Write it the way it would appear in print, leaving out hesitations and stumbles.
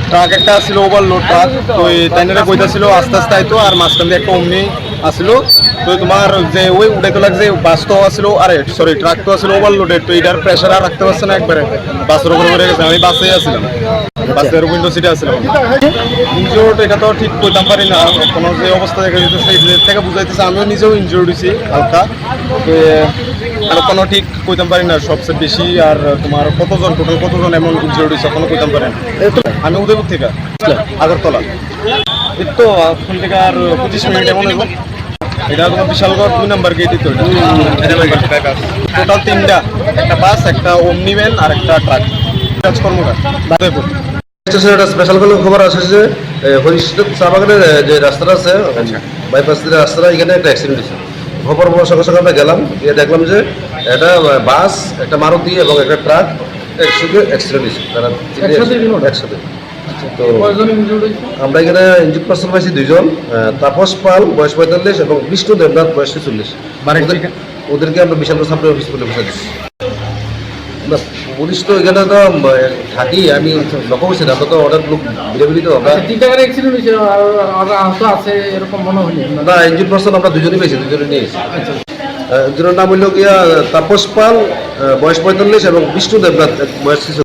Truck একটা আসছিল, overload truck. তো তাইনারা কইতাছিল আস্তে আস্তে আইতো, আর মাঝখান দিয়ে একটা অমনি আসছিল। তো তোমার যে ওই উঠাইতে লাগছে, বাস তো আসছিল, আরে সরি ট্রাক তো আসছিল ওভারলোডেড। তো এটার প্রেশার আর রাখতে পারছে না, একবারে বাসের উপরে পড়ে গেছে। আমি বাসেই আসছিলাম, বাসের উইন্ডো সিটে আসছিলাম। ইনজোর্ড এটা তো ঠিক কইতাম পারি না, কোনো যে অবস্থা দেখা যেতেছে এর থেকে বুঝাইতেছে। আমিও নিজেও ইনজোর্ড হয়েছি হালকা। তো আর কোনো ঠিক কইতাম পারি না সবচেয়ে বেশি। আর তোমার কতজন, টোটাল কতজন এমন ইনজোর্ড হয়েছে কোনো কইতাম পারি না। আমি উদয়পুর থেকে, আগরতলা। এই তো ওখান থেকে আর 25 মিনিট এমন হইব। এটা তোমার বিশালগড় 2 নাম্বার গেটই তো। টোটাল 3টা, একটা বাস, একটা ওমনি ভ্যান আর একটা ট্রাক। কাজকর্মটা উদয়পুর স্টেশনে একটা স্পেশাল কোনো খবর আসে যে হরিষ্ঠ চা বাগানের যে রাস্তাটা আছে, বাইপাস দিয়ে রাস্তাটা, এখানে একটা অ্যাক্সিডেন্ট হয়েছে। খবর পাওয়ার সঙ্গে সঙ্গে আমরা গেলাম, গিয়ে দেখলাম যে একটা বাস, একটা মারুতি এবং একটা ট্রাক একসঙ্গে অ্যাক্সিডেন্ট হয়েছে। তারা একসাথে। তো আমরা এখানে ইনজুর্ড পার্সন পাইছি 2জন, তাপস পাল বয়স 45 এবং বিষ্ণু দেবনাথ বয়স 40। ওদেরকে আমরা বিশালগড় সাব হসপিটালে বসে দিচ্ছি। না পুলিশ তো এখানে তো থাকি, আমি লক্ষ্য করছি না, আমরা তো অনেক লোক বিড়াবিড়ি তো আমরা 3 টাকার অ্যাক্সিডেন্ট হয়েছে, আর আহত আছে এরকম মনে হয়নি না। ইনজুর্ড পার্সন আমরা 2জনই পেয়েছি, 2জনই নিয়ে এসেছি। দুজনের নাম হইল গিয়া তাপস পাল বয়স 45 এবং বিষ্ণু দেবনাথ বয়স